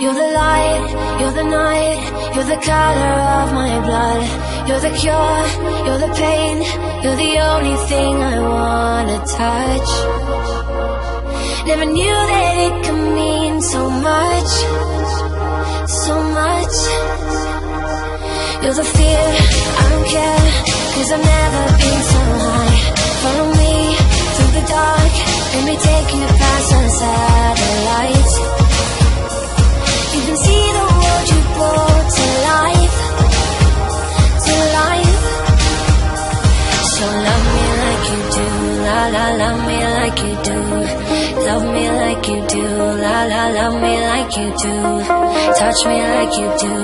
You're the light, you're the night, you're the color of my blood. You're the cure, you're the pain, you're the only thing I wanna touch. Never knew that it could mean so much, so much. You're the fear, I don't care, 'cause I've never been so high. Follow me through the dark, let me take you past the satellites. You can see the world you brought to life, to life. So love me like you do, la la, love me like you do. Love me like you do, la la, love me like you do. Touch me like you do.